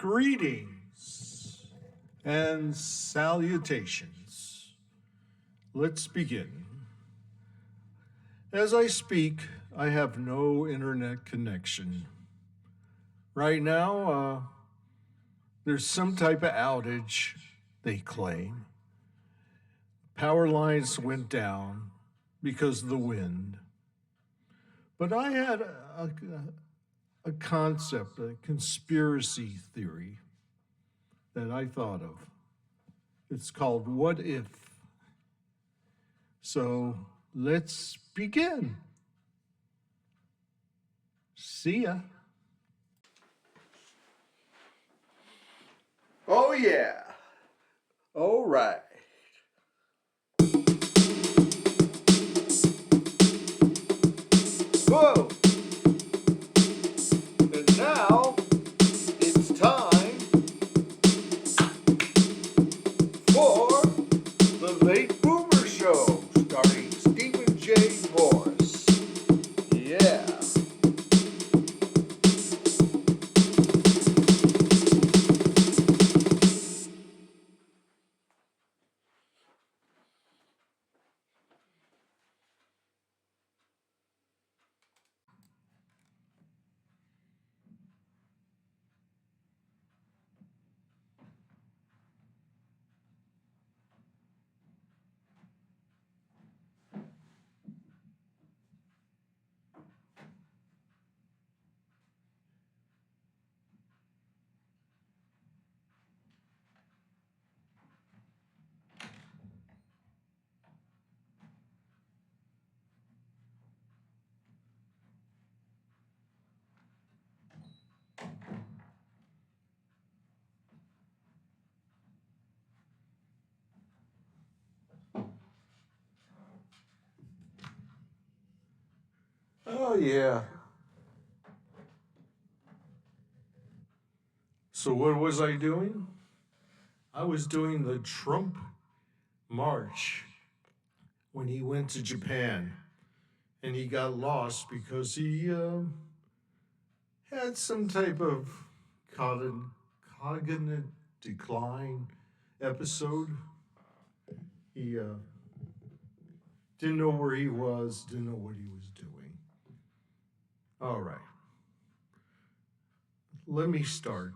Greetings and salutations. Let's begin. As I speak, I have no internet connection. Right now, there's some type of outage, they claim. Power lines went down because of the wind. But I had a concept, a conspiracy theory that I thought of. It's called What If? So let's begin. See ya. Oh, yeah. All right. Whoa. And now it's time for the Late Boomer Show, starring Stephen J. Morris. Yeah. Oh, yeah. So, what was I doing? I was doing the Trump March when he went to Japan and he got lost because he had some type of cognitive decline episode. He didn't know where he was, didn't know what he was doing. All right, let me start.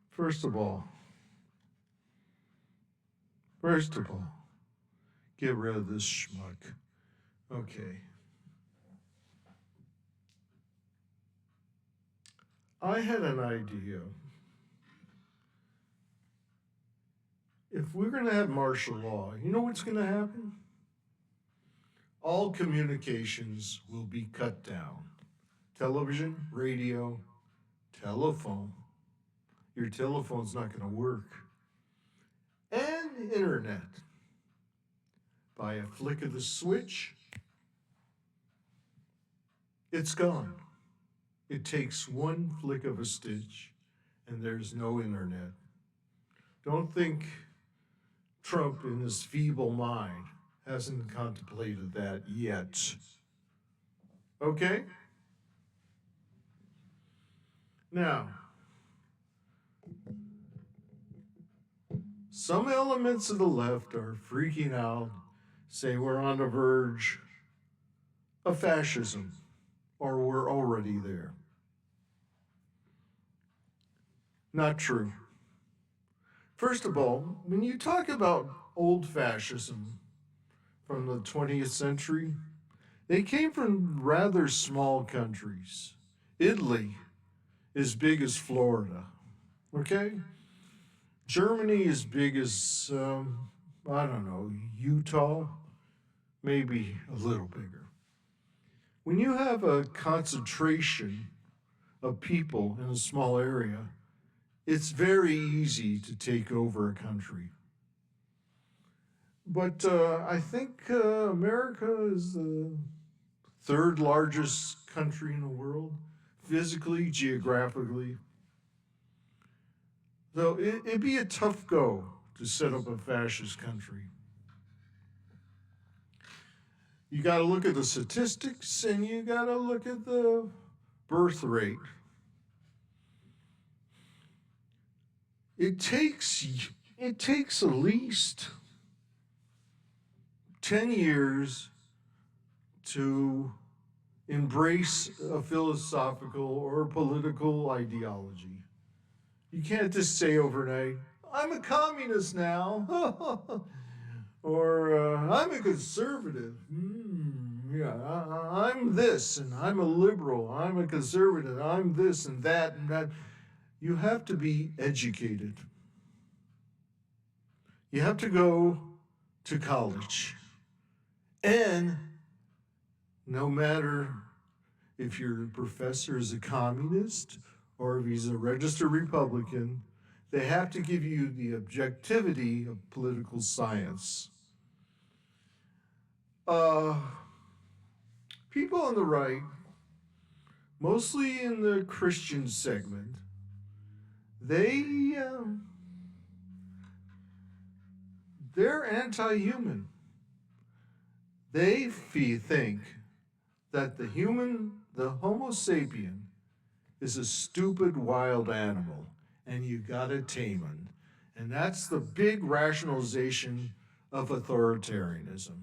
First of all, get rid of this schmuck. Okay. I had an idea. If we're going to have martial law, you know what's going to happen? All communications will be cut down. Television, radio, telephone. Your telephone's not going to work. And internet. By a flick of the switch, it's gone. It takes one flick of a stitch, and there's no internet. Don't think Trump, in his feeble mind, hasn't contemplated that yet. Okay? Now, some elements of the left are freaking out, say we're on the verge of fascism, or we're already there. Not true. First of all, when you talk about old fascism from the 20th century, they came from rather small countries. Italy is big as Florida, okay? Germany is big as, I don't know, Utah, maybe a little bigger. When you have a concentration of people in a small area, it's very easy to take over a country. But I think America is the third largest country in the world, physically, geographically. Though it'd be a tough go to set up a fascist country. You got to look at the statistics and you got to look at the birth rate. It takes at least 10 years to embrace a philosophical or political ideology. You can't just say overnight, I'm a communist now, or I'm a conservative. Yeah, I'm this, and I'm a liberal. I'm a conservative. I'm this and that and that. You have to be educated. You have to go to college. And no matter if your professor is a communist or if he's a registered Republican, they have to give you the objectivity of political science. Uh, People on the right, mostly in the Christian segment, they they're anti-human. They think that the Homo sapien, is a stupid wild animal, and you gotta tame him. And that's the big rationalization of authoritarianism.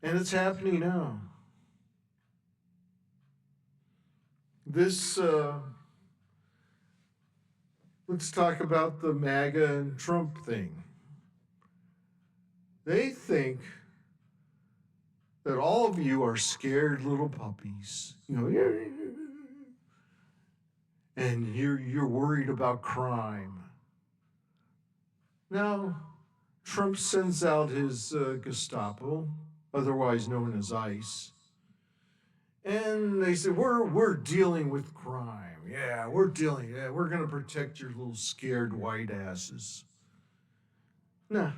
And it's happening now. This, let's talk about the MAGA and Trump thing. They think that all of you are scared little puppies, and you're worried about crime. Now, Trump sends out his Gestapo, otherwise known as ICE, and they say we're dealing with crime. Yeah, we're dealing. Yeah, we're gonna protect your little scared white asses. No,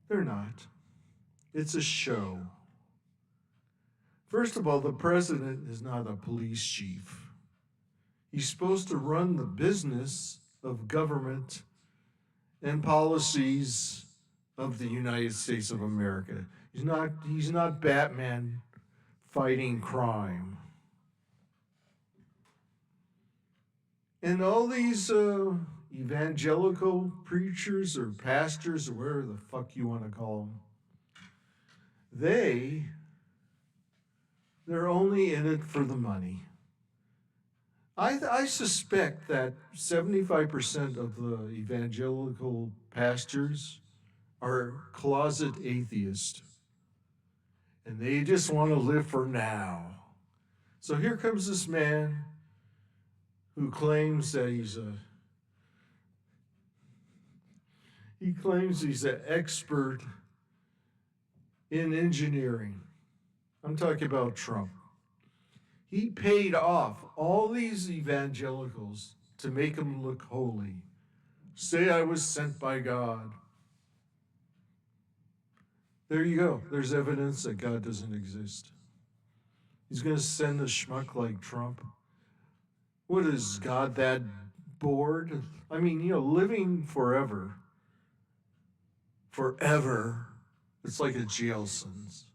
they're not. It's a show. First of all, the president is not a police chief. He's supposed to run the business of government and policies of the United States of America. He's not Batman fighting crime. And all these evangelical preachers or pastors or whatever the fuck you want to call them, they're only in it for the money. I suspect that 75% of the evangelical pastors are closet atheists, and they just want to live for now. So here comes this man who claims that he's an expert in engineering. I'm talking about Trump. He paid off all these evangelicals to make them look holy. Say I was sent by God. There you go. There's evidence that God doesn't exist. He's going to send a schmuck like Trump. What is God that bored? I mean, living forever. Forever. It's like a jail sentence.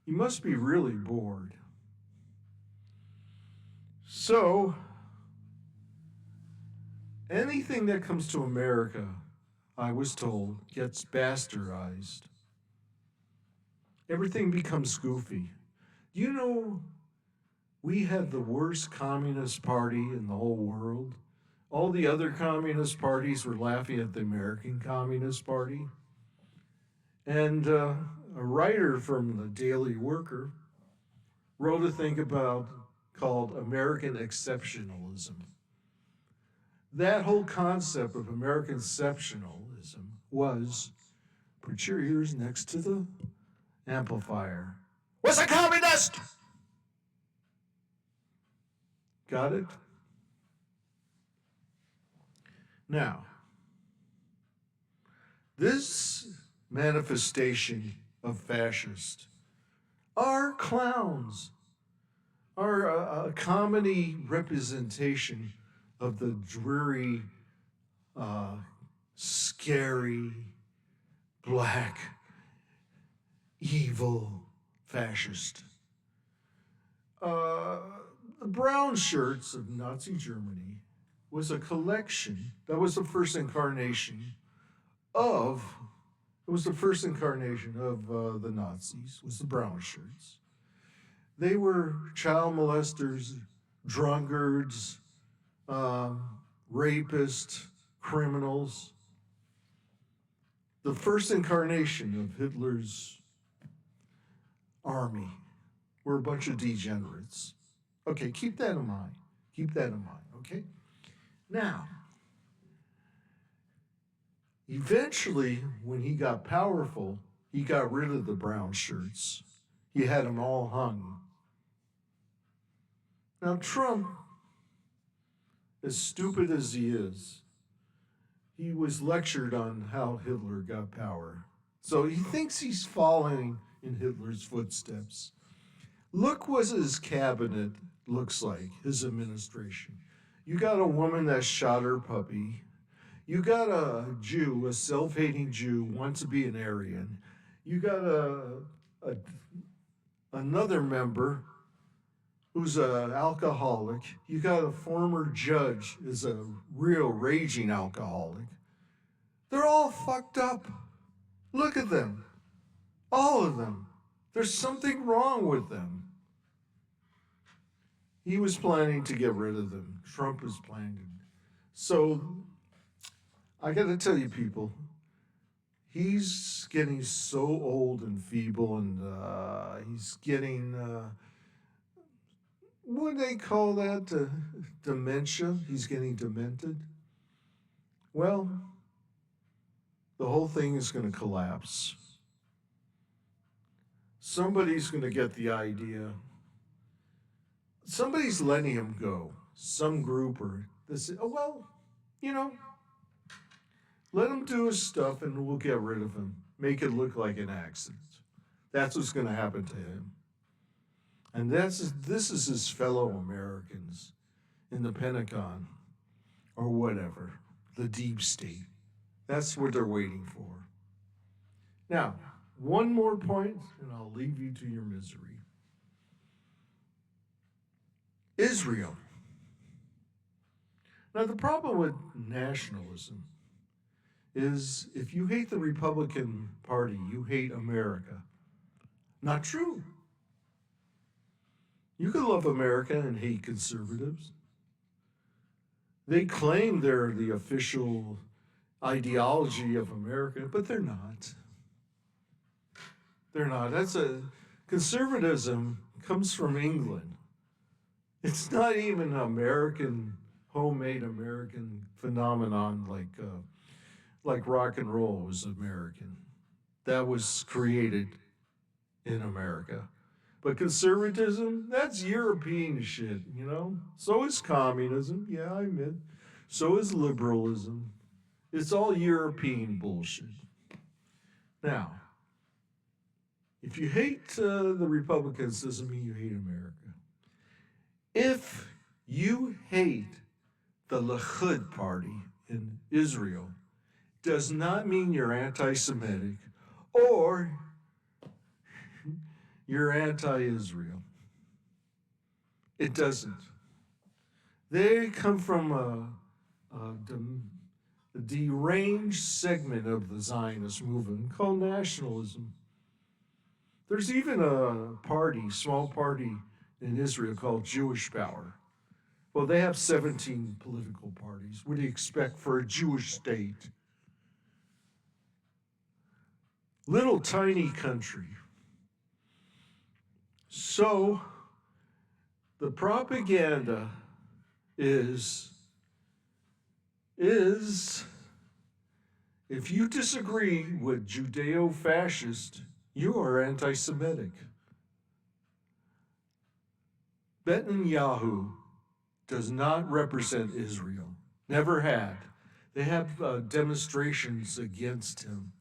You must be really bored. So, anything that comes to America, I was told, gets bastardized. Everything becomes goofy. We had the worst communist party in the whole world. All the other communist parties were laughing at the American Communist Party. And a writer from the Daily Worker wrote a thing called American exceptionalism. That whole concept of American exceptionalism was, put your ears next to the amplifier, was a communist! Got it? Now, this manifestation of fascist are clowns, are a comedy representation of the dreary, scary, black, evil fascist. Uh, the brown shirts of Nazi Germany was a collection. That was the first incarnation of. It was the first incarnation of the Nazis. Was the brown shirts. They were child molesters, drunkards, um, rapists, criminals. The first incarnation of Hitler's army were a bunch of degenerates. Okay, keep that in mind. Keep that in mind, okay? Now, eventually, when he got powerful, he got rid of the brown shirts. He had them all hung. Now, Trump, as stupid as he was lectured on how Hitler got power. So he thinks he's following in Hitler's footsteps. Look what his cabinet looks like, his administration. You got a woman that shot her puppy. You got a Jew, a self-hating Jew, wants to be an Aryan. You got a another member who's an alcoholic. You got a former judge is a real raging alcoholic. They're all fucked up. Look at them. All of them. There's something wrong with them. He was planning to get rid of them. Trump was planning. So I got to tell you, people, he's getting so old and feeble, and he's getting what do they call that? Dementia. He's getting demented. Well, the whole thing is going to collapse. Somebody's going to get the idea. Somebody's letting him go. Some group or this. Oh well, you know, let him do his stuff, and we'll get rid of him. Make it look like an accident. That's what's going to happen to him. And this is his fellow Americans in the Pentagon or whatever, the deep state. That's what they're waiting for. Now, one more point, and I'll leave you to your misery. Israel. Now, the problem with nationalism is if you hate the Republican Party, you hate America. Not true. You can love America and hate conservatives. They claim they're the official ideology of America, but they're not. They're not. Conservatism comes from England. It's not even an American, homemade American phenomenon like rock and roll was American. That was created in America. But conservatism, that's European shit, you know? So is communism, yeah, I admit. So is liberalism. It's all European bullshit. Now, if you hate the Republicans, doesn't mean you hate America. If you hate the Likud party in Israel, does not mean you're anti-Semitic or you're anti-Israel. It doesn't. They come from a deranged segment of the Zionist movement called nationalism. There's even a party, small party in Israel called Jewish Power. Well, they have 17 political parties. What do you expect for a Jewish state? Little tiny country. So, the propaganda is if you disagree with Judeo-fascist, you are anti-Semitic. Netanyahu does not represent Israel. Never had. They have demonstrations against him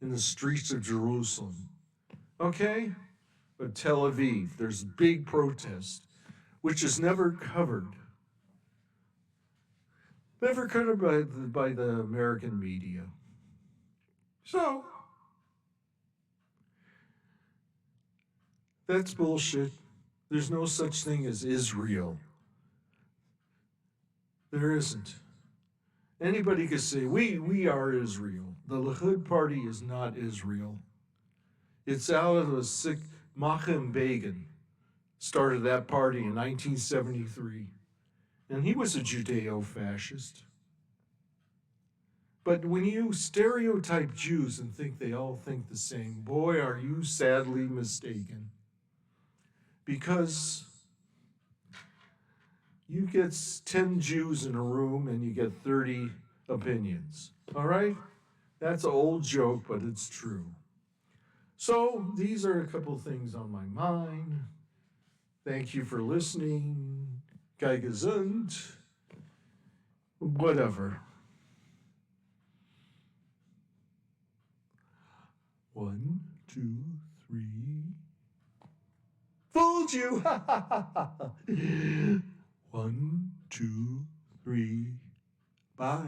in the streets of Jerusalem. Okay? But Tel Aviv, there's big protest, which is never covered. Never covered by the American media. So, That's bullshit. There's no such thing as Israel. There isn't. Anybody could say, we are Israel. The Likud party is not Israel. It's out of a sick Menachem Begin started that party in 1973. And he was a Judeo-fascist. But when you stereotype Jews and think they all think the same, boy, are you sadly mistaken. Because you get 10 Jews in a room and you get 30 opinions. All right? That's an old joke, but it's true. So these are a couple things on my mind. Thank you for listening. Sei gesund. Whatever. 1, 2, 3. Fooled you! 1, 2, 3. Bye.